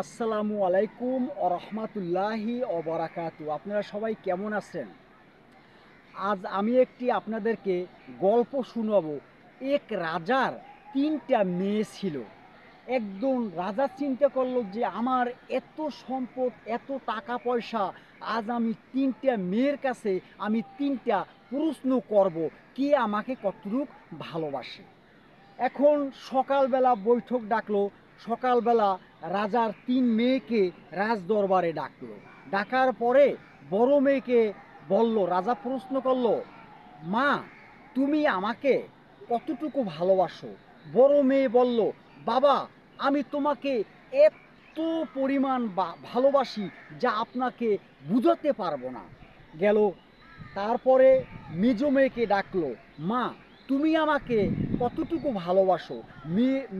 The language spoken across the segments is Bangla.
আসসালামু আলাইকুম ও রহমতুল্লাহি ও বারাকাতু। আপনারা সবাই কেমন আছেন? আজ আমি একটি আপনাদেরকে গল্প শোনাবো। এক রাজার তিনটা মেয়ে ছিল। একজন রাজা চিন্তা করলো যে আমার এত সম্পদ, এত টাকা পয়সা, আজ আমি তিনটা মেয়ের কাছে আমি তিনটা প্রশ্ন করব, কে আমাকে কতটুক ভালোবাসে। এখন সকালবেলা বৈঠক ডাকলো। সকালবেলা রাজার তিন মেয়েকে রাজ দরবারে ডাকলো। ডাকার পরে বড় মেয়েকে বলল, রাজা প্রশ্ন করলো, মা, তুমি আমাকে কতটুকু ভালোবাসো? বড় মেয়ে বলল, বাবা, আমি তোমাকে এত পরিমাণ ভালোবাসি যা আপনাকে বুঝাতে পারবো না। গেল। তারপরে মেজ মেয়েকে ডাকলো, মা, তুমি আমাকে কতটুকু ভালোবাসো?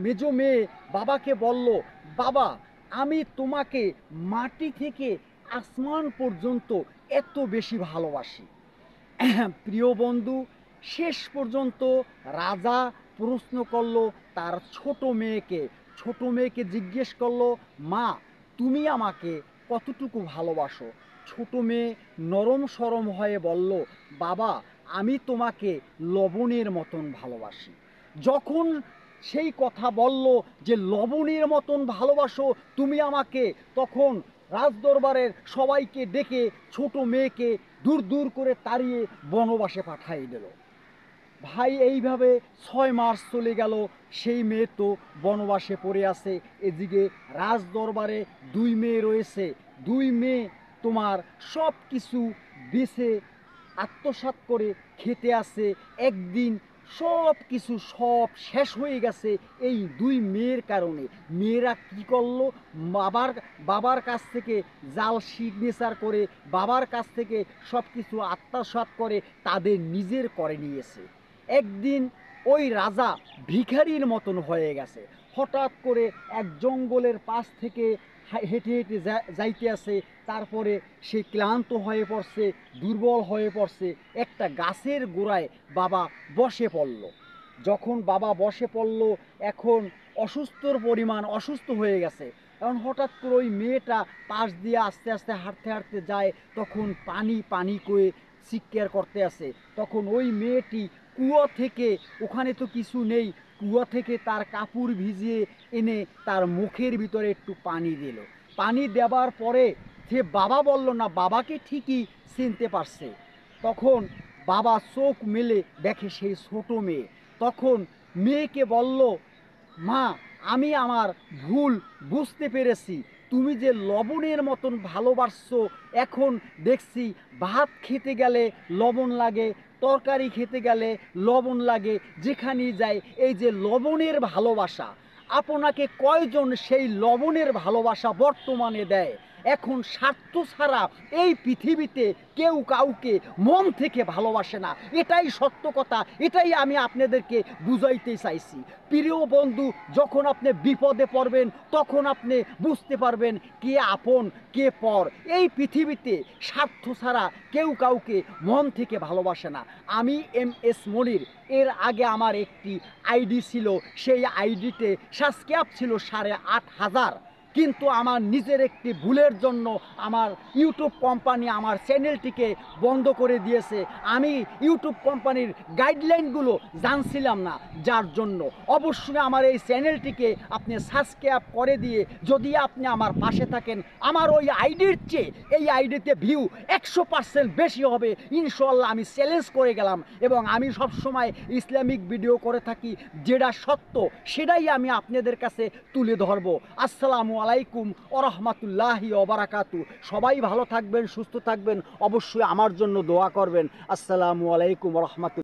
মেজ মেয়ে বাবাকে বলল, বাবা, আমি তোমাকে মাটি থেকে আসমান পর্যন্ত এত বেশি ভালোবাসি। প্রিয় বন্ধু, শেষ পর্যন্ত রাজা প্রশ্ন করলো তার ছোট মেয়েকে জিজ্ঞেস করলো, মা, তুমি আমাকে কতটুকু ভালোবাসো? ছোট মেয়ে নরম সরম হয়ে বলল, বাবা, আমি তোমাকে লবণের মতন ভালোবাসি। যখন সেই কথা বলল যে লবণের মতন ভালোবাসো তুমি আমাকে, তখন রাজদরবারের সবাইকে ডেকে ছোট মেয়েকে দূর দূর করে তাড়িয়ে বনবাসে পাঠিয়ে দিল। ভাই, এইভাবে 6 মাস চলে গেল। সেই মেয়ে তো বনবাসে পড়ে আছে। এদিকে রাজদরবারে দুই মেয়ে রয়েছে। দুই মেয়ে তোমার সব কিছু বেছে আত্মসাৎ করে খেতে আসে। একদিন সব কিছু সব শেষ হয়ে গেছে এই দুই মেয়ের কারণে। মেয়েরা কি করলো? বাবার বাবার কাছ থেকে জাল সিগনেচার করে, বাবার কাছ থেকে সব কিছু আত্মসাৎ করে তাদের নিজের করে নিয়েছে। একদিন ওই রাজা ভিখারির মতন হয়ে গেছে। হঠাৎ করে এক জঙ্গলের পাশ থেকে হেঁটে হেঁটে যাইতে আসে। তারপরে সে ক্লান্ত হয়ে পড়ছে, দুর্বল হয়ে পড়ছে। একটা গাছের গোড়ায় বাবা বসে পড়ল। যখন বাবা বসে পড়ল, এখন অসুস্থ হয়ে গেছে। এখন হঠাৎ করে ওই মেয়েটা পাশ দিয়ে আস্তে আস্তে হাঁটতে হাঁটতে যায়। তখন পানি পানি করে চিৎকার করতে আসে। তখন ওই মেয়েটি কুয়ো থেকে, ওখানে তো কিছু নেই, কুয়ো থেকে তার কাপড় ভিজিয়ে এনে তার মুখের ভিতরে একটু পানি দিল। পানি দেওয়ার পরে সে বাবা বলল না, বাবাকে ঠিকই চিনতে পারছে। তখন বাবা চোখ মেলে দেখে সেই ছোট মেয়ে। তখন মেয়েকে বলল, মা, আমি আমার ভুল বুঝতে পেরেছি। তুমি যে লবণের মতন ভালোবাসছো, এখন দেখছি ভাত খেতে গেলে লবণ লাগে, তরকারি খেতে গেলে লবণ লাগে, যেখানেই যায় এই যে লবণের ভালোবাসা। আপনাকে কয়জন সেই লবণের ভালোবাসা বর্তমানে দেয়? এখন স্বার্থ ছাড়া এই পৃথিবীতে কেউ কাউকে মন থেকে ভালোবাসে না। এটাই সত্য কথা, এটাই আমি আপনাদেরকে বুঝাইতে চাইছি। প্রিয় বন্ধু, যখন আপনি বিপদে পড়বেন তখন আপনি বুঝতে পারবেন কে আপন কে পর। এই পৃথিবীতে স্বার্থ ছাড়া কেউ কাউকে মন থেকে ভালোবাসে না। আমি MS মনির, এর আগে আমার একটি আইডি ছিল। সেই আইডিতে সাবস্ক্রাইব ছিল 8,500। কিন্তু আমার নিজের একটি ভুলের জন্য আমার ইউটিউব কোম্পানি আমার চ্যানেলটিকে বন্ধ করে দিয়েছে। আমি ইউটিউব কোম্পানির গাইডলাইনগুলো জানছিলাম না, যার জন্য অবশ্যই আমার এই চ্যানেলটিকে আপনি সাবস্ক্রাইব করে দিয়ে যদি আপনি আমার পাশে থাকেন, আমার ওই আইডির চেয়ে এই আইডিতে ভিউ 100% বেশি হবে ইনশাআল্লাহ। আমি চ্যালেঞ্জ করে গেলাম। এবং আমি সবসময় ইসলামিক ভিডিও করে থাকি, যেটা সত্য সেটাই আমি আপনাদের কাছে তুলে ধরবো। আসসালামু আলাইকুম ওয়া রাহমাতুল্লাহি ওয়া বারাকাতু। সবাই ভালো থাকবেন, সুস্থ থাকবেন, অবশ্যই আমার জন্য দোয়া করবেন। আসসালামু আলাইকুম ওয়া রাহমাতুল্লাহ।